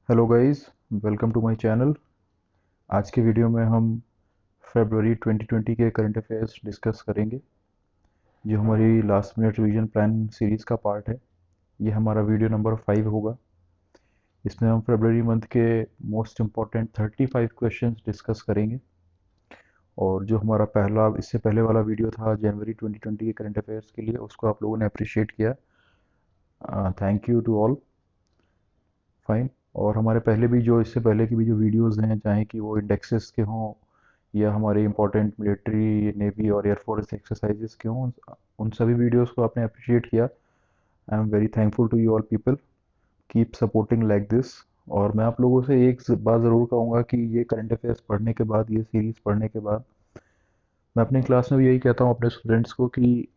Hello guys, welcome to my channel. आज के video में हम फरवरी 2020 के करंट अफेयर्स डिस्कस करेंगे, जो हमारी last minute revision plan series का पार्ट है। ये हमारा वीडियो नंबर 5 होगा। इसमें हम फरवरी मंथ के मोस्ट इम्पॉर्टेंट 35 क्वेश्चंस डिस्कस करेंगे। और जो हमारा पहला इससे पहले वाला वीडियो था जनवरी 2020 के करंट अफेयर्स के लिए, उसको आप लोगों ने अप्रिशिएट किया। Thank you to all. Fine. और हमारे पहले भी जो इससे पहले की भी जो वीडियोस हैं, चाहे कि वो इंडेक्सेस के हों या हमारे इंपॉर्टेंट मिलिट्री नेवी और एयरफोर्स एक्सरसाइजेस के हों, उन सभी वीडियोस को आपने अप्रिशिएट किया। I am very thankful to you all people. Keep supporting like this. और मैं आप लोगों से एक बात ज़रूर कहूँगा कि ये करंट अफेयर्स पढ़ने के बाद, ये सीरीज़ पढ़ने के बाद, मैं अपनी क्लास में भी यही कहता हूँ अपने स्टूडेंट्स को कि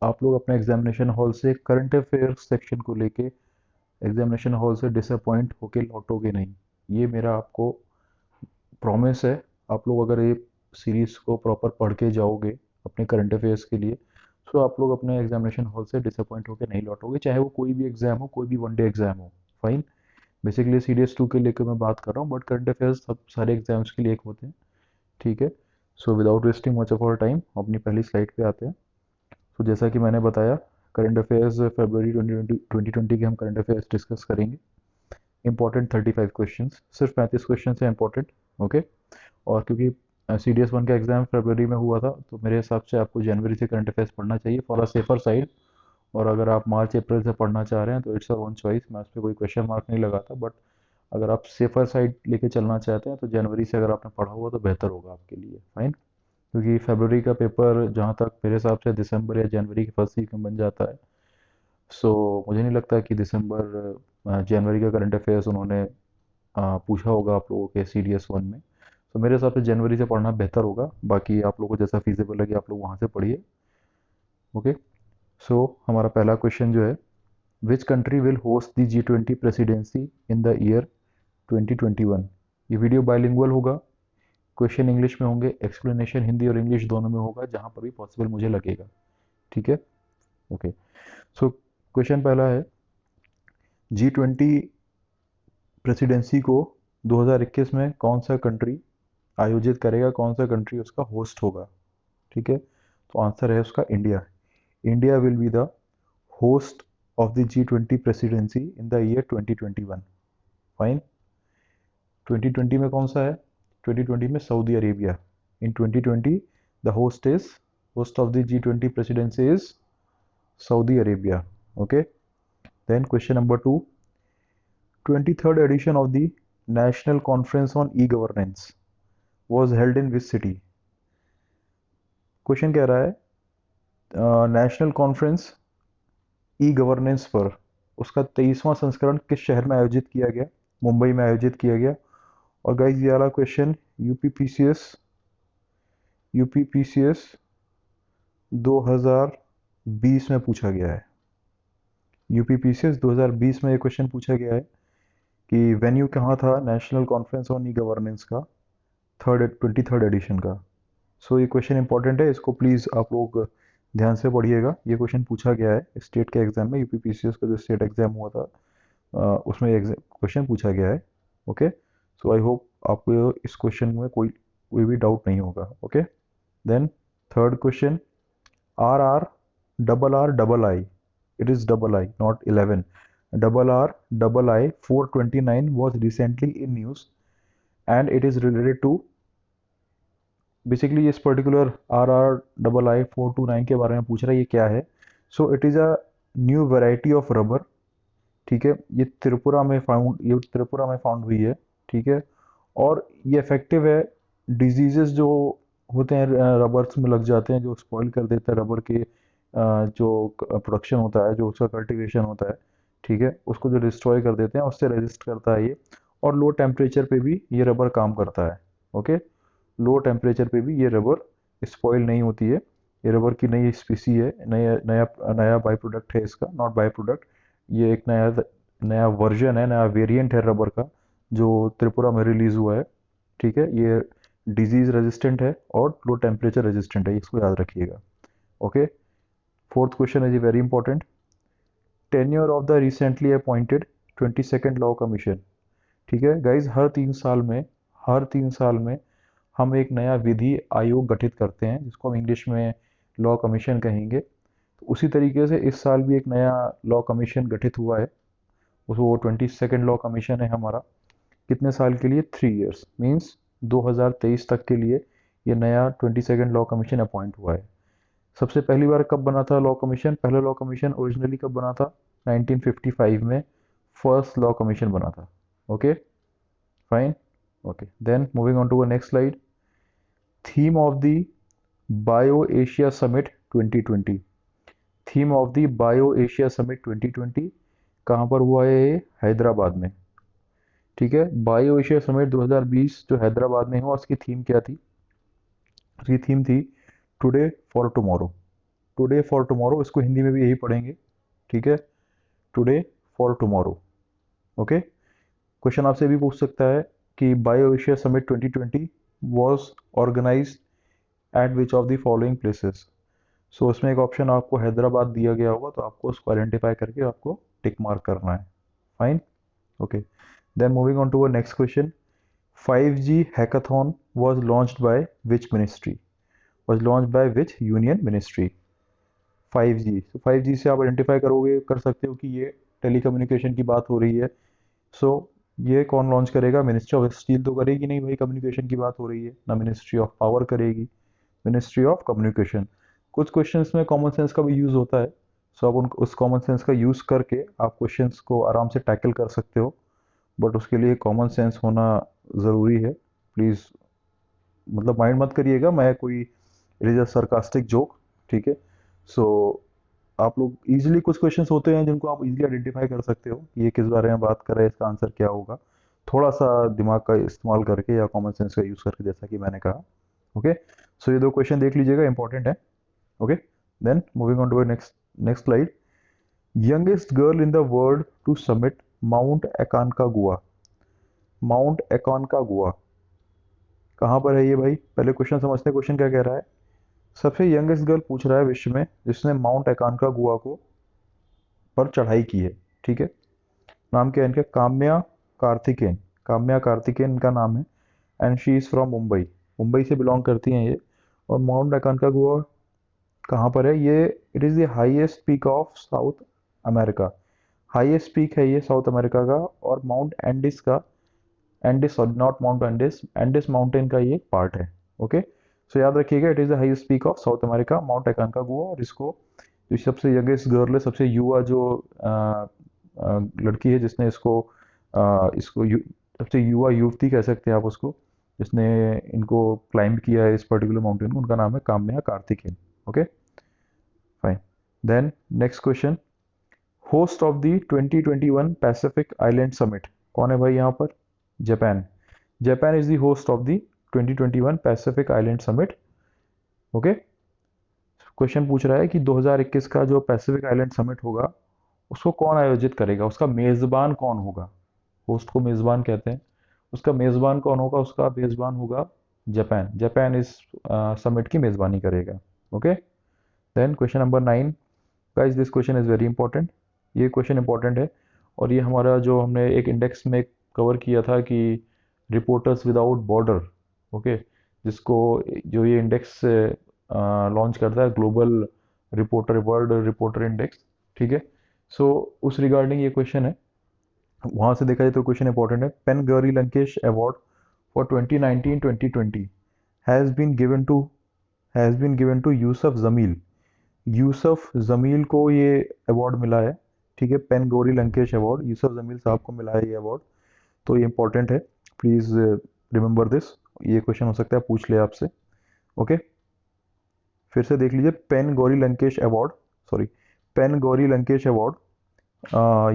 आप लोग अपने एग्जामिनेशन हॉल से करंट अफेयर्स सेक्शन को लेके एग्जामिनेशन हॉल से डिसअपॉइंट होके लौटोगे नहीं। ये मेरा आपको प्रॉमिस है। आप लोग अगर ये सीरीज़ को प्रॉपर पढ़ के जाओगे अपने करंट अफेयर्स के लिए, तो आप लोग अपने एग्जामिनेशन हॉल से डिसअपॉइंट होकर नहीं लौटोगे, चाहे वो कोई भी एग्ज़ाम हो, कोई भी वनडे एग्ज़ाम हो। फाइन। बेसिकली CDS 2 के लेकर मैं बात कर रहा हूँ, बट करंट अफेयर्स सब सारे एग्जाम्स के लिए एक होते हैं। ठीक है। So without wasting much of our time अपनी पहली स्लाइड पे आते हैं। तो जैसा कि मैंने बताया, करंट अफेयर्स फरवरी 2020 के हम करंट अफेयर्स डिस्कस करेंगे। इंपॉर्टेंट 35 क्वेश्चंस, सिर्फ 35 क्वेश्चन है इंपॉर्टेंट। ओके। और क्योंकि CDS 1 का एग्जाम फरवरी में हुआ था, तो मेरे हिसाब से आपको जनवरी से करंट अफेयर्स पढ़ना चाहिए फॉर अ सेफर साइड। और अगर आप मार्च अप्रैल से पढ़ना चाह रहे हैं तो इट्स अ ओन चॉइस, मैं उस पर कोई क्वेश्चन मार्क नहीं लगाता। बट अगर आप सेफर साइड लेके चलना चाहते हैं तो जनवरी से अगर आपने पढ़ा हुआ तो बेहतर होगा आपके लिए। फाइन। क्योंकि फरवरी का पेपर जहाँ तक मेरे हिसाब से दिसंबर या जनवरी के फर्स्ट वीक में बन जाता है। सो मुझे नहीं लगता कि दिसंबर जनवरी का करंट अफेयर्स उन्होंने पूछा होगा आप लोगों के CDS 1 में। तो मेरे हिसाब से जनवरी से पढ़ना बेहतर होगा। बाकी आप लोगों को जैसा फीजिबल लगे आप लोग वहाँ से पढ़िए। ओके। सो हमारा पहला क्वेश्चन जो है, which country will host the G20 presidency in the year 2021। ये वीडियो बाइलिंगुअल होगा। क्वेश्चन इंग्लिश में होंगे, एक्सप्लेनेशन हिंदी और इंग्लिश दोनों में होगा, जहाँ पर भी पॉसिबल मुझे लगेगा। ठीक है। ओके। सो क्वेश्चन पहला है, G20 प्रेसिडेंसी को 2021 में कौन सा कंट्री आयोजित करेगा, कौन सा कंट्री उसका होस्ट होगा। ठीक है। तो आंसर है उसका India. India will be the host of the G20 presidency in the year 2021। Fine. 2020 में कौन सा है? 2020 में Saudi Arabia. In 2020 the host of the G20 presidency is Saudi Arabia. Okay. Then question number 2, 23rd edition of the National Conference on E-Governance was held in which city? Question कह रहा है, national conference e governance पर उसका 23वां संस्करण किस शहर में आयोजित किया गया? मुंबई में आयोजित किया गया। और गाइस ये वाला क्वेश्चन यूपीपीसीएस 2020 में पूछा गया है। यूपीपीसीएस 2020 में ये क्वेश्चन पूछा गया है कि वेन्यू कहाँ था national conference on e governance का, 23rd एडिशन का। सो ये क्वेश्चन इंपॉर्टेंट है, इसको प्लीज़ आप लोग ध्यान से पढ़िएगा। ये क्वेश्चन पूछा गया है स्टेट के एग्जाम में, यूपीपीसीएस का जो स्टेट एग्जाम हुआ था उसमें ये क्वेश्चन पूछा गया है। ओके। सो आई होप आपको इस क्वेश्चन में कोई भी डाउट नहीं होगा। Okay. Then third question, RR, it is double I, not 11, RR 429 was recently in news and it is related to, basically इस पर्टिकुलर RR 429 के बारे में पूछ रहा है, ये क्या है? So it is a new variety of rubber. ठीक है। ये त्रिपुरा में फाउंड हुई है। ठीक है। और ये इफेक्टिव है। डिजीजेस जो होते हैं रबर्स में लग जाते हैं, जो स्पॉइल कर देता है रबर के जो प्रोडक्शन होता है, जो उसका कल्टीवेशन होता है, ठीक है, उसको जो डिस्ट्रॉय कर देते हैं, उससे रेजिस्ट करता है ये। और लो टेम्परेचर पे भी ये रबर काम करता है। ओके। लो टेम्परेचर पे भी ये रबर स्पॉइल नहीं होती है। ये रबर की नई स्पीसी है, नया नया नया बाई प्रोडक्ट है इसका, नॉट बाई प्रोडक्ट। ये एक नया नया वर्जन है, नया वेरिएंट है रबर का, जो त्रिपुरा में रिलीज हुआ है। ठीक है। ये डिजीज रेजिस्टेंट है और लो टेम्परेचर रेजिस्टेंट है, इसको याद रखिएगा। Okay. Fourth question is very important, tenure of the recently appointed 22nd law commission. ठीक है गाइज, हर 3 साल में हम एक नया विधि आयोग गठित करते हैं, जिसको हम इंग्लिश में लॉ कमीशन कहेंगे। तो उसी तरीके से इस साल भी एक नया लॉ कमीशन गठित हुआ है। वो 22nd लॉ कमीशन है हमारा। कितने साल के लिए? 3 इयर्स, मीन्स 2023 तक के लिए ये नया 22nd लॉ कमीशन अपॉइंट हुआ है। सबसे पहली बार कब बना था लॉ कमीशन? पहला लॉ कमीशन ओरिजिनली कब बना था? 1955 में फर्स्ट लॉ कमीशन बना था। Okay, fine. Okay, then moving on to next slide. Theme of the bio Asia summit 2020। Theme of the bio Asia summit 2020 कहाँ पर हुआ है? ये हैदराबाद में। ठीक है, बायो एशिया समिट 2020 जो हैदराबाद में हुआ, उसकी थीम क्या थी? उसकी थीम थी today for tomorrow. Today for tomorrow, इसको हिंदी में भी यही पढ़ेंगे। ठीक है, today for tomorrow. Okay, question आपसे भी पूछ सकता है कि bio Asia summit 2020 was organized at which of the following places. So उसमें एक ऑप्शन आपको हैदराबाद दिया गया होगा, तो आपको उसको आइडेंटिफाई करके आपको टिक मार्क करना है। Fine. Okay, then moving on to our next question. 5G hackathon was launched by which ministry? Was launched by which union ministry? 5G, तो 5G से आप आइडेंटिफाई कर सकते हो कि ये टेलीकम्युनिकेशन की बात हो रही है। सो ये कौन लॉन्च करेगा? मिनिस्ट्री ऑफ स्टील तो करेगी नहीं भाई, कम्युनिकेशन की बात हो रही है ना। मिनिस्ट्री ऑफ पावर करेगी, मिनिस्ट्री ऑफ कम्युनिकेशन। कुछ क्वेश्चंस में कॉमन सेंस का भी यूज़ होता है। सो आप उस कॉमन सेंस का यूज़ करके आप क्वेश्चंस को आराम से टैकल कर सकते हो, बट उसके लिए कॉमन सेंस होना ज़रूरी है। प्लीज़ मतलब माइंड मत करिएगा, मैं कोई it is a sarcastic joke. ठीक है, सो आप लोग इजीली, कुछ क्वेश्चंस होते हैं जिनको आप इजीली आइडेंटिफाई कर सकते हो कि ये किस बारे में बात कर रहा है, इसका आंसर क्या होगा। थोड़ा सा दिमाग का इस्तेमाल करके या कॉमन सेंस का यूज़ करके, जैसा कि मैंने कहा। ओके, सो ये दो क्वेश्चन देख लीजिएगा, इंपॉर्टेंट है। Okay, then moving on to next next slide. Youngest girl in the world to submit mount Aconcagua. Mount Aconcagua कहाँ पर है ये भाई? पहले क्वेश्चन समझते हैं, क्वेश्चन क्या कह रहा है। सबसे यंगेस्ट गर्ल पूछ रहा है विश्व में जिसने माउंट एकानकागुआ को पर चढ़ाई की है। ठीक है, नाम क्या है इनका? काम्या कार्तिकेन। काम्या कार्तिकेन इनका नाम है, and she is from Mumbai. Mumbai से बिलोंग करती हैं ये। और माउंट एकानकागुआ कहाँ पर है ये? It is the highest peak of South America. Highest peak है ये साउथ अमेरिका का। और माउंट एंडिस का, Andes sorry, not mount Andes, Andes mountain का ये एक पार्ट है। ओके, सो याद रखिएगा, it is the highest peak of South America, mount Aconcagua. और इसको जो सबसे यंगेस्ट गर्ल है, सबसे युवा जो लड़की है जिसने इसको सबसे युवा युवती कह सकते हैं आप उसको, जिसने इनको क्लाइंब किया है इस पर्टिकुलर माउंटेन को, उनका नाम है Kamya Karthikeyan. Okay, fine. Then next question. Host of the 2021 Pacific Island summit कौन है भाई यहाँ पर? Japan. Japan is the host of the 2021 Pacific Island summit. Okay, question पूछ रहा है कि 2021 का जो पैसिफिक आइलैंड समिट होगा, उसको कौन आयोजित करेगा, उसका मेज़बान कौन होगा? होस्ट को मेज़बान कहते हैं। उसका मेज़बान कौन होगा? उसका मेज़बान होगा जापान। जापान इस समिट की मेज़बानी करेगा। Okay, then question number 9। Guys this question is very important. ये क्वेश्चन इंपॉर्टेंट है, और ये हमारा जो हमने एक इंडेक्स में कवर किया था कि रिपोर्टर्स विदाउट बॉर्डर। ओके, जिसको जो ये इंडेक्स लॉन्च करता है, global reporter, world reporter index. ठीक है, सो उस रिगार्डिंग ये क्वेश्चन है। वहाँ से देखा जाए तो क्वेश्चन इंपॉर्टेंट है। PEN Gauri Lankesh award for 2019-2020 has been given to Yusuf Jameel. Yusuf Jameel को ये अवार्ड मिला है। ठीक है, पेन गौरी लंकेश अवार्ड यूसुफ जमील साहब को मिला है ये अवार्ड। तो ये इंपॉर्टेंट है, प्लीज़ रिमेंबर दिस। ये क्वेश्चन हो सकता है पूछ ले आपसे। ओके, फिर से देख लीजिए। PEN Gauri Lankesh award, sorry, PEN Gauri Lankesh award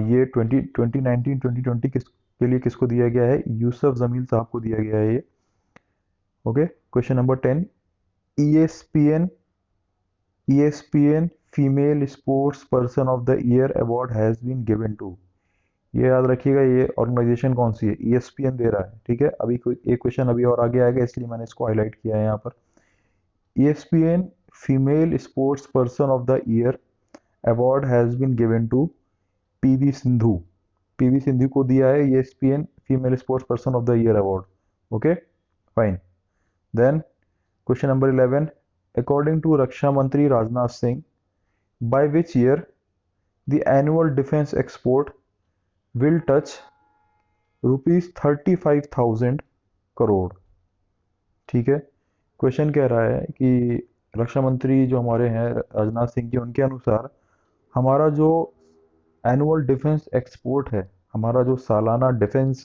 ये 2019-2020 के लिए किसको दिया गया है? यूसुफ जमील साहब को दिया गया है ये। Okay, question number 10। ESPN female sports person of the year award has been given to. ये याद रखिएगा, ये ऑर्गेनाइजेशन कौन सी है? ESPN दे रहा है। ठीक है, अभी कोई एक क्वेश्चन अभी और आगे आएगा, इसलिए मैंने इसको हाईलाइट किया है यहाँ पर। ESPN female sports person of the year award has been given to PV Sindhu. PV Sindhu को दिया है ESPN female sports person of the year award. Okay, fine. Then question number 11, according to रक्षा मंत्री Rajnath Singh, by which year the annual defence export will touch ₹35,000 crore. ठीक है, question कह रहा है कि रक्षा मंत्री जो हमारे हैं राजनाथ सिंह जी, उनके अनुसार हमारा जो एनुअल डिफेंस एक्सपोर्ट है, हमारा जो सालाना डिफेंस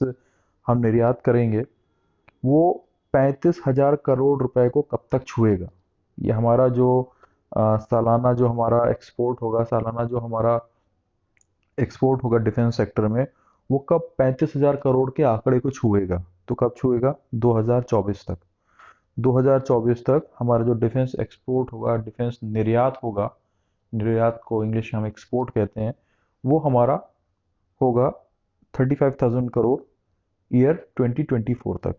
हम निर्यात करेंगे, वो 35,000 करोड़ रुपए को कब तक छुएगा. ये हमारा जो सालाना जो हमारा एक्सपोर्ट होगा, सालाना जो हमारा एक्सपोर्ट होगा डिफेंस सेक्टर में, वो कब 35,000 करोड़ के आंकड़े को छुएगा. तो कब छुएगा? 2024 तक. 2024 तक हमारा जो डिफेंस एक्सपोर्ट होगा, डिफेंस निर्यात होगा, निर्यात को इंग्लिश में हम एक्सपोर्ट कहते हैं, वो हमारा होगा 35,000 करोड़ ईयर 2024 तक.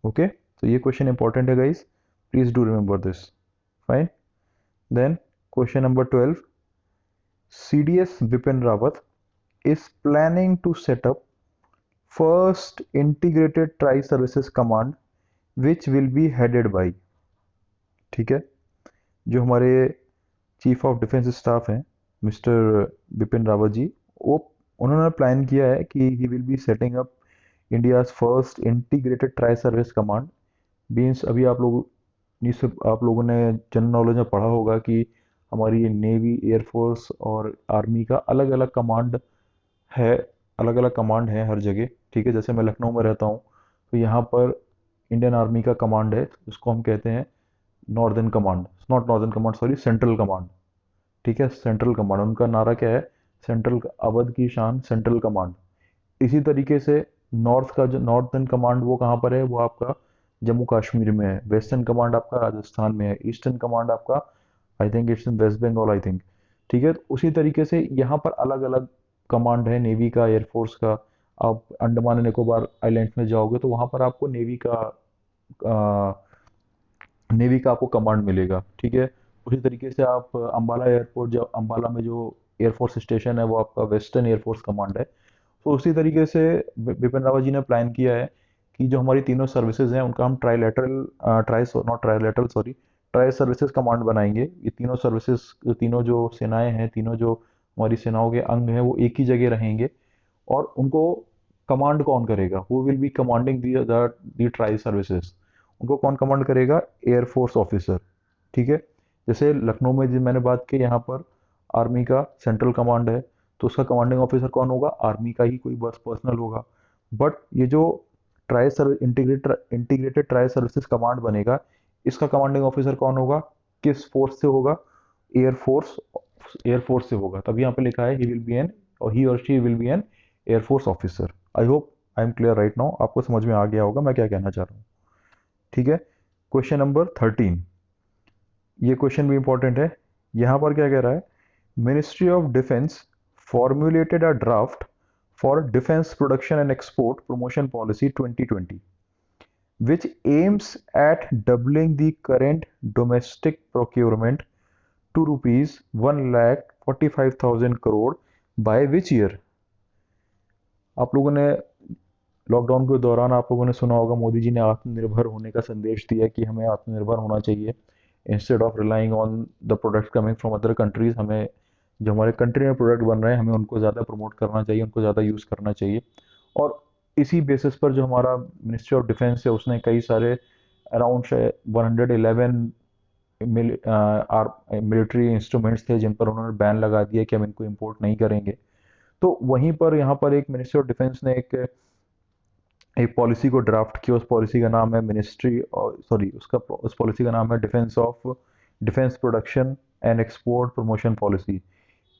ओके, तो ये क्वेश्चन इंपॉर्टेंट है guys, please do remember this. Fine. Then question number 12, CDS Bipin Rawat is planning to set up first integrated tri-services command which will be headed by. ठीक है, जो हमारे चीफ ऑफ डिफेंस स्टाफ हैं mister Bipin Rawat ji, वो उन्होंने plan किया है कि he will be setting up India's first integrated tri service command. Means अभी आप लोगों ने जनरल नॉलेज में पढ़ा होगा कि हमारी नेवी, एयरफोर्स और आर्मी का अलग अलग कमांड है, अलग अलग कमांड है हर जगह. ठीक है, जैसे मैं लखनऊ में रहता हूँ, तो यहाँ पर इंडियन आर्मी का कमांड है, उसको हम कहते हैं northern command, not northern command sorry, central command. ठीक है, सेंट्रल कमांड, उनका नारा क्या है? सेंट्रल, अवध की शान सेंट्रल कमांड. इसी तरीके से नॉर्थ का जो नॉर्थर्न कमांड, वो कहाँ पर है? वो आपका जम्मू कश्मीर में है. वेस्टर्न कमांड आपका राजस्थान में है. ईस्टर्न कमांड आपका I think it's in West Bengal I think. ठीक है, तो उसी तरीके से यहाँ पर अलग अलग कमांड है, नेवी का, एयरफोर्स का. आप अंडमान एंड निकोबार आइलैंड में जाओगे तो वहाँ पर आपको नेवी का आपको कमांड मिलेगा. ठीक है, उसी तरीके से आप अंबाला एयरपोर्ट, जो अंबाला में जो एयरफोर्स स्टेशन है, वो आपका वेस्टर्न एयरफोर्स कमांड है. तो उसी तरीके से बिपिन रावत जी ने प्लान किया है कि जो हमारी तीनों सर्विसेज हैं उनका हम trilateral try not trilateral sorry tri services command बनाएंगे. ये तीनों सर्विसेज, तीनों जो सेनाएं हैं, तीनों जो हमारी सेनाओं के अंग हैं, वो एक ही जगह रहेंगे. और उनको कमांड कौन करेगा? Who will be commanding the tri services? उनको कौन कमांड करेगा? Air force officer. ठीक है, जैसे लखनऊ में जो मैंने बात की, यहाँ पर आर्मी का सेंट्रल कमांड है, तो उसका कमांडिंग ऑफिसर कौन होगा? आर्मी का ही कोई बस पर्सनल होगा. बट ये जो tri service integrated tri services command बनेगा, इसका कमांडिंग ऑफिसर कौन होगा? किस फोर्स से होगा? एयरफोर्स, एयरफोर्स से होगा. तभी यहाँ पे लिखा है ही विल बी एन, और ही और she will be N air force officer. I hope I am clear right now, आपको समझ में आ गया होगा मैं क्या कहना चाह रहा हूँ. ठीक है, क्वेश्चन नंबर 13, ये क्वेश्चन भी इंपॉर्टेंट है. यहाँ पर क्या कह रहा है? Ministry of defence formulated a draft for defense production and export promotion policy 2020 which aims at doubling the current domestic procurement to rupees 1,45,000 crore by which year? आप लोगों ने लॉकडाउन के दौरान आप लोगों ने सुना होगा, मोदी जी ने आत्मनिर्भर होने का संदेश दिया कि हमें आत्मनिर्भर होना चाहिए. Instead of relying on the products coming from other countries, हमें जो हमारे कंट्री में प्रोडक्ट बन रहे हैं, हमें उनको ज़्यादा प्रमोट करना चाहिए, उनको ज़्यादा यूज़ करना चाहिए. और इसी बेसिस पर जो हमारा मिनिस्ट्री ऑफ डिफेंस है, उसने कई सारे अराउंड 111 मिलिट्री इंस्ट्रूमेंट्स थे जिन पर उन्होंने बैन लगा दिया कि हम इनको इम्पोर्ट नहीं करेंगे. तो वहीं पर यहाँ पर एक मिनिस्ट्री ऑफ डिफेंस ने एक पॉलिसी को ड्राफ्ट किया. उस पॉलिसी का नाम है उस पॉलिसी का नाम है defence production and export promotion policy.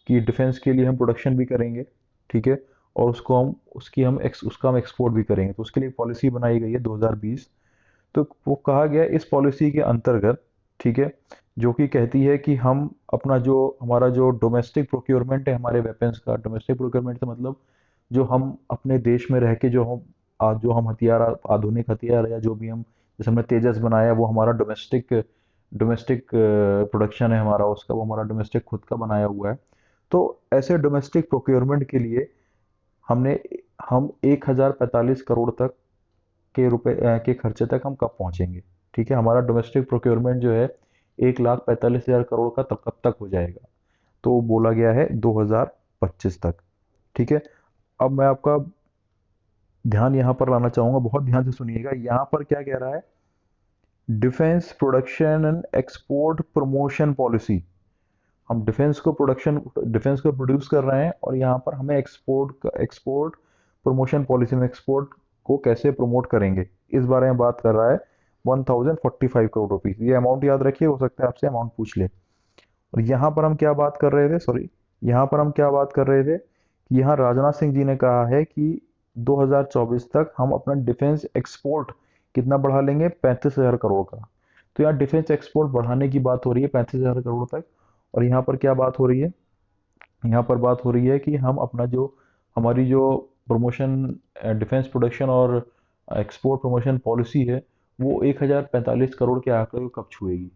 कि डिफेंस के लिए हम प्रोडक्शन भी करेंगे, ठीक है, और उसका हम एक्सपोर्ट भी करेंगे. तो उसके लिए पॉलिसी बनाई गई है 2020. तो वो कहा गया इस पॉलिसी के अंतर्गत, ठीक है, जो कि कहती है कि हम हमारा जो डोमेस्टिक प्रोक्योरमेंट है हमारे वेपन्स का, डोमेस्टिक प्रोक्योरमेंट से मतलब जो हम अपने देश में रह के जो हम हथियार, आधुनिक हथियार या जो भी हम, जैसे हमने तेजस बनाया, वो हमारा डोमेस्टिक डोमेस्टिक प्रोडक्शन है हमारा, उसका वो हमारा डोमेस्टिक खुद का बनाया हुआ है. तो ऐसे डोमेस्टिक प्रोक्योरमेंट के लिए हम 1045 करोड़ तक के रुपए के खर्चे तक हम कब पहुंचेंगे। ठीक है, हमारा डोमेस्टिक प्रोक्योरमेंट जो है 1,45,000 करोड़ का तब कब तक हो जाएगा। तो बोला गया है 2025 तक। ठीक है, अब मैं आपका ध्यान यहाँ पर लाना चाहूंगा, बहुत ध्यान से सुनिएगा। यहाँ पर क्या कह रहा है, defence production and export promotion policy. हम डिफेंस को प्रोड्यूस कर रहे हैं और यहाँ पर हमें एक्सपोर्ट प्रमोशन पॉलिसी में एक्सपोर्ट को कैसे प्रमोट करेंगे, इस बारे में बात कर रहा है। 1045 करोड़ रुपीज, ये अमाउंट याद रखिए, हो सकता है आपसे अमाउंट पूछ ले। और यहाँ पर हम क्या बात कर रहे थे, सॉरी, यहाँ पर हम क्या बात कर रहे थे कि यहाँ राजनाथ सिंह जी ने कहा है कि 2024 तक हम अपना डिफेंस एक्सपोर्ट कितना बढ़ा लेंगे, 35,000 करोड़ का। तो यहाँ डिफेंस एक्सपोर्ट बढ़ाने की बात हो रही है 35,000 करोड़ तक। और यहाँ पर क्या बात हो रही है, यहाँ पर बात हो रही है कि हम अपना जो हमारी जो प्रमोशन, डिफेंस प्रोडक्शन और एक्सपोर्ट प्रमोशन पॉलिसी है, वो 1045 करोड़ के आंकड़े को कब छुएगी।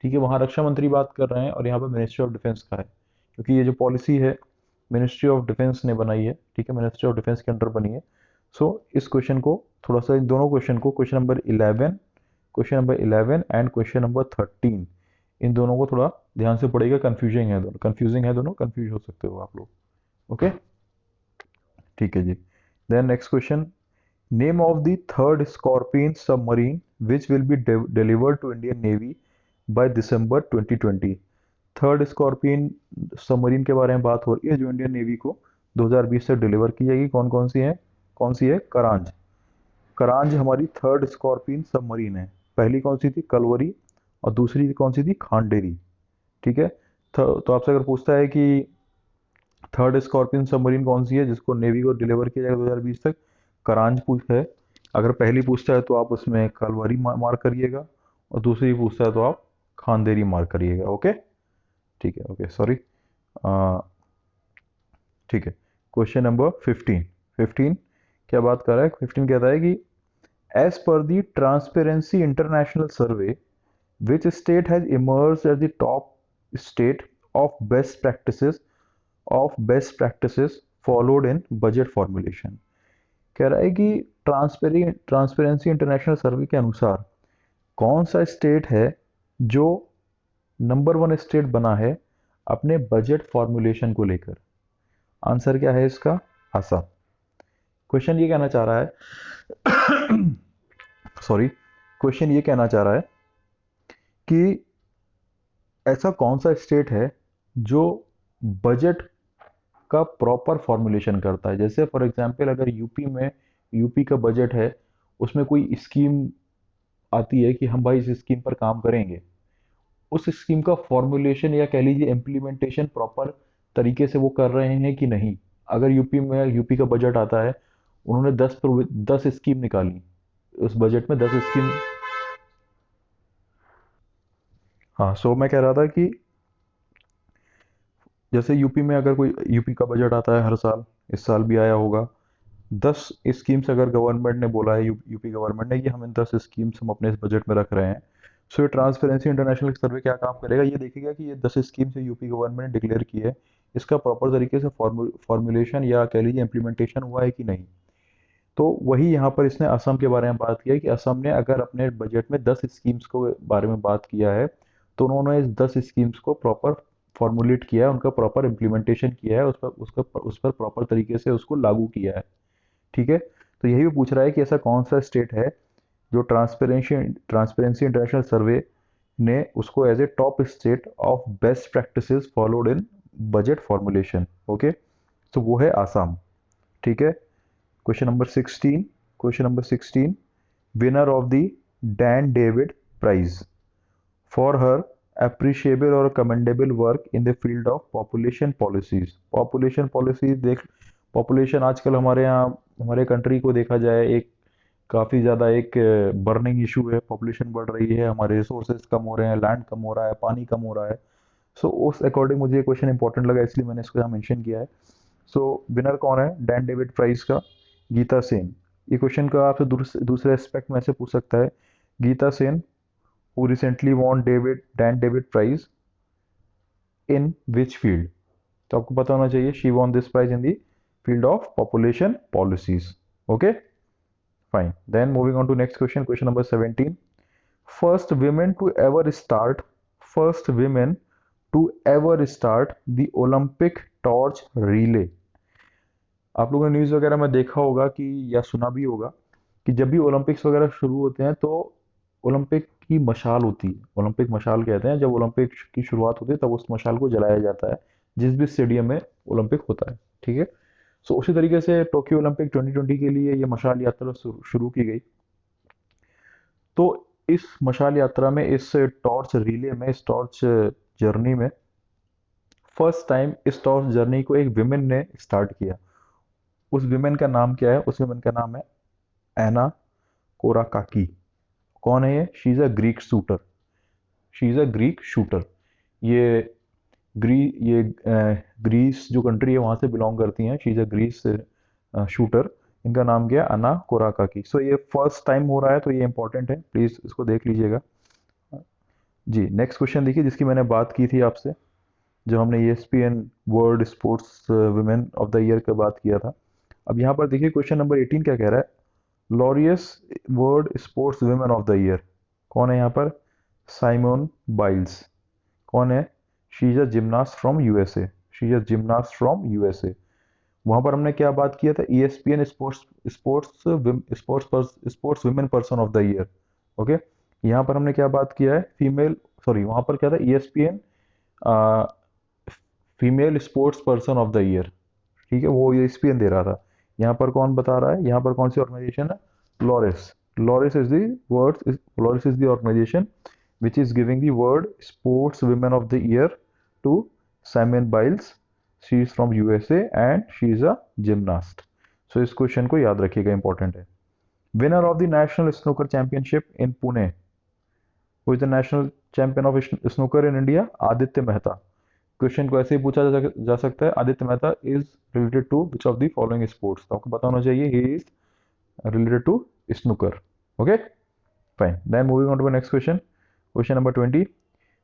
ठीक है, वहाँ रक्षा मंत्री बात कर रहे हैं और यहाँ पर मिनिस्ट्री ऑफ डिफेंस का है, क्योंकि ये जो पॉलिसी है मिनिस्ट्री ऑफ डिफेंस ने बनाई है। ठीक है, मिनिस्ट्री ऑफ डिफेंस के अंडर बनी है। सो इस क्वेश्चन को थोड़ा सा, इन दोनों क्वेश्चन को, question number 11 and question number 13, इन दोनों को थोड़ा ध्यान से पढ़िएगा। कंफ्यूजिंग है दोनों, कंफ्यूज हो सकते हो आप लोग। ओके, ठीक है जी। Then next question, name of the third scorpion submarine which will be delivered to Indian navy by December 2020। Third scorpion submarine के बारे में बात हो रही है जो इंडियन नेवी को 2020 से डिलीवर की जाएगी। कौन सी है, करांज। करांज हमारी थर्ड स्कॉर्पियन सबमरीन है। पहली कौन सी थी, कलवरी, और दूसरी कौन सी थी, खांडेरी। ठीक है, तो आपसे अगर पूछता है कि थर्ड स्कॉर्पियन सबमरीन कौन सी है जिसको नेवी को डिलीवर किया जाएगा 2020 तक, करांज पूछ है। अगर पहली पूछता है तो आप उसमें कलवरी मार्क करिएगा, और दूसरी पूछता है तो आप खांदेरी मार्क करिएगा। ओके, ठीक है, ओके, सॉरी। ठीक है, क्वेश्चन नंबर 15। 15 क्या बात कर रहा है, 15 कहता है कि as per the transparency international survey which state has emerge as the top state of best practices followed in budget formulation. कह रहा है कि ट्रांसपेरेंसी इंटरनेशनल सर्वे के अनुसार कौन सा स्टेट है जो नंबर 1 स्टेट बना है अपने बजट फॉर्मुलेशन को लेकर। आंसर क्या है इसका, असम। क्वेश्चन ये कहना चाह रहा है सॉरी, क्वेश्चन ये कहना चाह रहा है कि ऐसा कौन सा स्टेट है जो बजट का प्रॉपर फॉर्मुलेशन करता है। जैसे फॉर एग्जांपल अगर यूपी का बजट है, उसमें कोई स्कीम आती है कि हम भाई इस स्कीम पर काम करेंगे, उस स्कीम का फॉर्मुलेशन या कह लीजिए इम्प्लीमेंटेशन प्रॉपर तरीके से वो कर रहे हैं कि नहीं। अगर यूपी का बजट आता है, उन्होंने 10 स्कीम निकाली, उस बजट में 10 स्कीम। हाँ, सो मैं कह रहा था कि जैसे यूपी का बजट आता है हर साल, इस साल भी आया होगा। 10 स्कीम्स अगर गवर्नमेंट ने बोला है, यूपी गवर्नमेंट ने, कि हम इन 10 स्कीम्स हम अपने इस बजट में रख रहे हैं। सो ये ट्रांसपेरेंसी इंटरनेशनल सर्वे क्या काम करेगा, ये देखेगा कि ये 10 स्कीम्स जो यूपी गवर्नमेंट ने डिक्लेयर की है, इसका प्रॉपर तरीके से फॉर्मुलेशन या कह लीजिए इम्प्लीमेंटेशन हुआ है कि नहीं। तो वही यहाँ पर इसने असम के बारे में बात किया है कि असम ने अगर अपने बजट में 10 स्कीम्स को बारे में बात किया है, तो उन्होंने इस 10 स्कीम्स को प्रॉपर फॉर्मुलेट किया है, उनका प्रॉपर इम्प्लीमेंटेशन किया है, उस पर प्रॉपर तरीके से उसको लागू किया है। ठीक है, तो यही वो पूछ रहा है कि ऐसा कौन सा स्टेट है जो ट्रांसपेरेंसी इंटरनेशनल सर्वे ने उसको as a top state of best practices followed in budget formulation. Okay, तो वो है आसाम। ठीक है, question number 16 winner of the Dan David prize for her appreciable और commendable work in the field of population policies देख। Population आजकल हमारे यहाँ, हमारे कंट्री को देखा जाए, एक काफ़ी ज़्यादा एक बर्निंग इशू है। पॉपुलेशन बढ़ रही है, हमारे रिसोर्सेज कम हो रहे हैं, लैंड कम हो रहा है, पानी कम हो रहा है। सो उस अकॉर्डिंग मुझे ये क्वेश्चन इंपॉर्टेंट लगा, इसलिए मैंने इसको यहाँ मेंशन किया है। सो विनर कौन है डैन डेविड प्राइज का, गीता सेन। ये क्वेश्चन का आपसे दूसरे एस्पेक्ट में से पूछ सकता है, Gita Sen who recently won Dan David Prize in which field। तो आपको पता होना चाहिए, she won this prize in the field of population policies. Okay, fine. Then moving on to next question, question number 17. First women to ever start, first women to ever start the Olympic torch relay. आप लोगों ने news वगैरह में देखा होगा कि या सुना भी होगा कि जब भी ओलंपिक्स वगैरह शुरू होते हैं तो ओलंपिक की मशाल होती है, ओलंपिक मशाल कहते हैं, जब ओलंपिक की शुरुआत होती है तब उस मशाल को जलाया जाता है जिस भी स्टेडियम में ओलंपिक होता है। ठीक है, सो उसी तरीके से टोक्यो ओलंपिक 2020 के लिए ये मशाल यात्रा शुरू की गई। तो इस मशाल यात्रा में, इस टॉर्च रिले में, इस टॉर्च जर्नी में फर्स्ट टाइम इस टॉर्च जर्नी को एक विमेन ने स्टार्ट किया। उस विमेन का नाम क्या है? उस विमेन का नाम है एना कोराकाकी। कौन है ये? She is a Greek shooter, she is a Greek shooter. ये ये ग्रीस जो कंट्री है वहाँ से बिलोंग करती हैं। She is a grease shooter. इनका नाम क्या है? अना कोराकाकी। सो ये फर्स्ट टाइम हो रहा है तो ये इंपॉर्टेंट है, प्लीज़ इसको देख लीजिएगा। जी, नेक्स्ट क्वेश्चन देखिए जिसकी मैंने बात की थी आपसे, जब हमने ESPN world sports women of the year का बात किया था। अब यहाँ पर देखिए क्वेश्चन नंबर 18 क्या कह रहा है? Laureus world sports women of the year कौन है यहाँ पर? Simon Biles. कौन है? She is a gymnast from USA, she is a gymnast from USA. वहाँ पर हमने क्या बात किया था? ESPN sports sports sports women person of the year. Okay, यहाँ पर हमने क्या बात किया है? फीमेल, सॉरी वहाँ पर क्या था? ESPN female sports person of the year. ठीक है, वो ESPN दे रहा था। यहाँ पर कौन बता रहा है? यहाँ पर कौन सी ऑर्गेनाइजेशन है? Laureus. Laureus is the word, Laureus is the organization which is giving the word sports women of the year to Simone Biles. She is from USA and she is a gymnast. So इस question को याद रखिएगा, important है। Winner of the national snooker championship in Pune, who is the national champion of snooker in India? Aditya Mehta. Question को ऐसे ही पूछा जा सकता है, Aditya Mehta is related to which of the following sports? तो आपको पता होना चाहिए he is related to snooker. Okay, fine. Then moving on to next question, question number 20.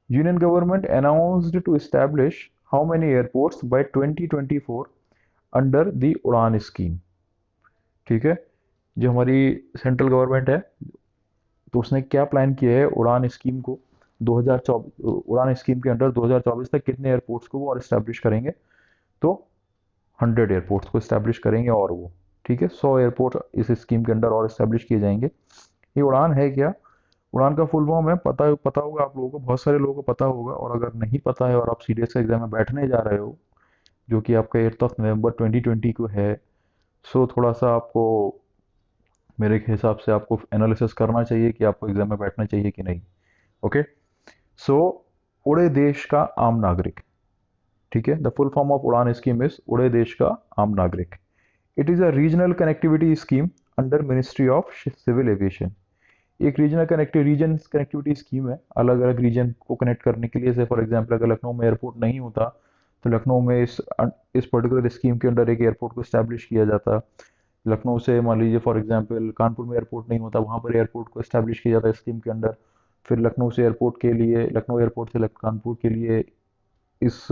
Union government announced to establish how many airports by 2024 under the उड़ान scheme? ठीक है, जो हमारी सेंट्रल गवर्नमेंट है तो उसने क्या प्लान किया है? उड़ान स्कीम को 2024, उड़ान स्कीम के अंडर 2024 तक कितने एयरपोर्ट्स को वो और इस्टेब्लिश करेंगे? तो 100 एयरपोर्ट्स को इस्टेब्लिश करेंगे और वो, ठीक है, 100 एयरपोर्ट इस स्कीम के अंडर और इस्टेब्लिश किए जाएंगे। ये उड़ान है क्या? उड़ान का फुल फॉर्म है, पता होगा आप लोगों को, बहुत सारे लोगों को पता होगा। और अगर नहीं पता है और आप सीडीएस का एग्जाम में बैठने जा रहे हो जो कि आपका 8 नवंबर 2020 को है, सो थोड़ा सा आपको, मेरे हिसाब से आपको एनालिसिस करना चाहिए कि आपको एग्जाम में बैठना चाहिए कि नहीं। ओके, सो उड़े देश का आम नागरिक। ठीक है, the full form of Udan scheme is उड़े देश का आम नागरिक। It is a regional connectivity scheme under ministry of civil aviation. एक रीजन कनेक्टिविटी स्कीम है, अलग अलग रीजन को कनेक्ट करने के लिए। जैसे फॉर एग्जांपल अगर लखनऊ में एयरपोर्ट नहीं होता तो लखनऊ में इस पर्टिकुलर स्कीम के अंडर एक एयरपोर्ट को इस्टेब्लिश किया जाता। लखनऊ से मान लीजिए फॉर एग्जांपल कानपुर में एयरपोर्ट नहीं होता, वहाँ पर एयरपोर्ट को इस्टेब्लिश किया जाता है स्कीम के अंडर। फिर लखनऊ से एयरपोर्ट के लिए, लखनऊ एयरपोर्ट से कानपुर के लिए इस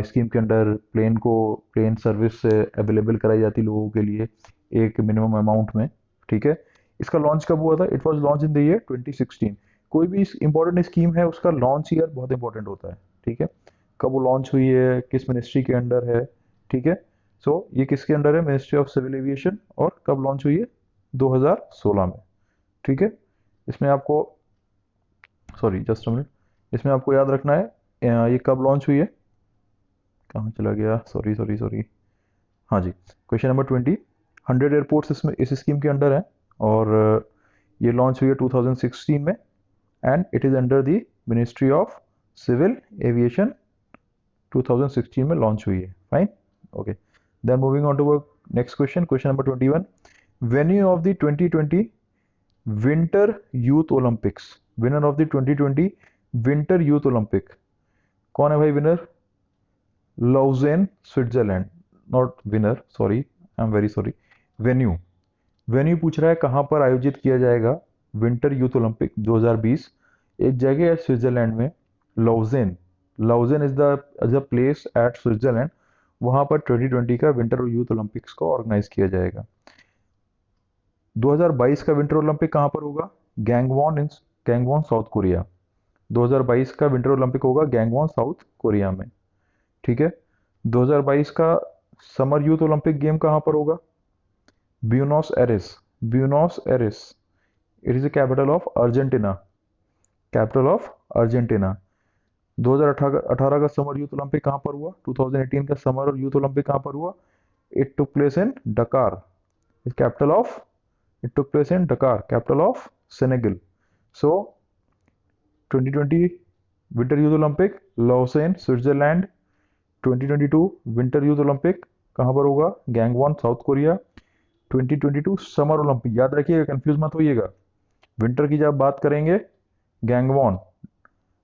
स्कीम के अंडर प्लेन सर्विस अवेलेबल कराई जाती लोगों के लिए एक मिनिमम अमाउंट में। ठीक है, इसका लॉन्च कब हुआ था? It was launch in the year 2016। कोई भी इंपॉर्टेंट स्कीम है उसका लॉन्च ईयर बहुत इंपॉर्टेंट होता है। ठीक है, कब वो लॉन्च हुई है, किस मिनिस्ट्री के अंडर है। ठीक है, सो ये किसके अंडर है? Ministry of civil aviation. और कब लॉन्च हुई है? 2016 में। ठीक है, इसमें आपको, सॉरी जस्ट अ मिनट, इसमें आपको याद रखना है ये कब लॉन्च हुई है। कहाँ चला गया? सॉरी सॉरी सॉरी, हाँ जी, क्वेश्चन नंबर 20। 100 एयरपोर्ट्स इसमें इस स्कीम के अंडर है और ये लॉन्च हुई है 2016 में and it is under the ministry of civil aviation. 2016 में लॉन्च हुई है। Fine, okay. Then moving on to next question, question number 21। Venue of the 2020 winter youth Olympics, winner of the 2020 winter youth Olympic कौन है भाई? Winner Lausanne Switzerland, not winner, sorry, I am very sorry. Venue, venue पूछ रहा है कहाँ पर आयोजित किया जाएगा विंटर यूथ ओलंपिक 2020। एक जगह है स्विट्जरलैंड में, Lausanne. Lausanne is the place at Switzerland. वहाँ पर 2020 का विंटर यूथ ओलंपिक्स को ऑर्गेनाइज किया जाएगा। 2022 का विंटर ओलंपिक कहाँ पर होगा? Gangwon south Korea. 2022 का विंटर ओलंपिक होगा गैंगवॉन साउथ कोरिया में। ठीक है। 2022 का समर यूथ ओलंपिक गेम कहाँ पर होगा? Buenos Aires. Buenos Aires, it is the capital of Argentina. Capital of Argentina. 2018 का समर यूथ ओलंपिक कहाँ पर हुआ? 2018 का समर यूथ ओलंपिक कहाँ पर हुआ? इट टुक प्लेस इन डकार। Is capital of It took place in Dakar, capital of Senegal. So, 2020 Winter Youth Olympic, Lausanne, Switzerland. 2022 Winter Youth Olympic कहाँ पर होगा? Gangwon, south Korea. 2022 summer Olympic, याद रखिएगा, confuse मत होइएगा। विंटर की जब बात करेंगे, गैंगवॉन,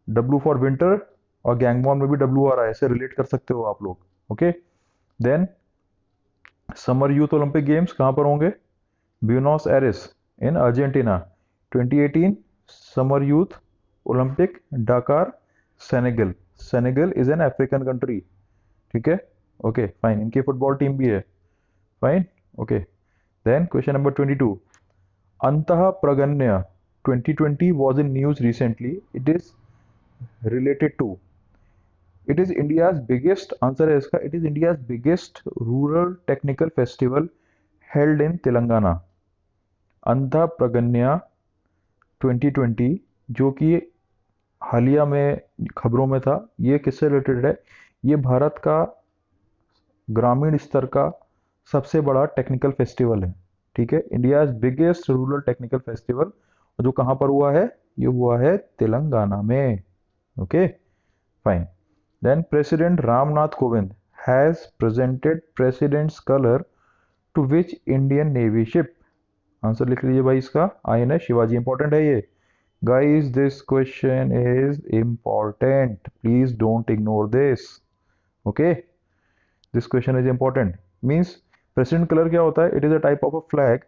W फॉर विंटर, और गैंगवॉन में भी W आ रहा है, ऐसे रिलेट कर सकते हो आप लोग। Okay. Then summer youth Olympic games कहाँ पर होंगे? Buenos Aires in Argentina. 2018 summer youth Olympic, Dakar, Senegal. Senegal is an African country. ठीक है। ओके फाइन, इनकी फुटबॉल टीम भी है। Fine. Okay. Then question number 22, Antah Pragnya 2020 was in news recently. It is related to, it is India's biggest, answer है इसका, it is India's biggest rural technical festival held in Telangana. अंधा प्रगन्या 2020, जो कि हालिया में खबरों में था, ये किससे रिलेटेड है? ये भारत का ग्रामीण स्तर का सबसे बड़ा टेक्निकल फेस्टिवल है। ठीक है। India biggest rural technical festival, जो कहाँ पर हुआ है? ये हुआ है तेलंगाना में। Okay fine. Then president Ramnath Kovind has presented president's colour to which Indian navy ship? Answer लिख लीजिए भाई इसका, INS शिवाजी। इंपॉर्टेंट है ये guys, this question is important, please don't ignore this. Okay, this question is important. Means president colour क्या होता है? It is a type of a flag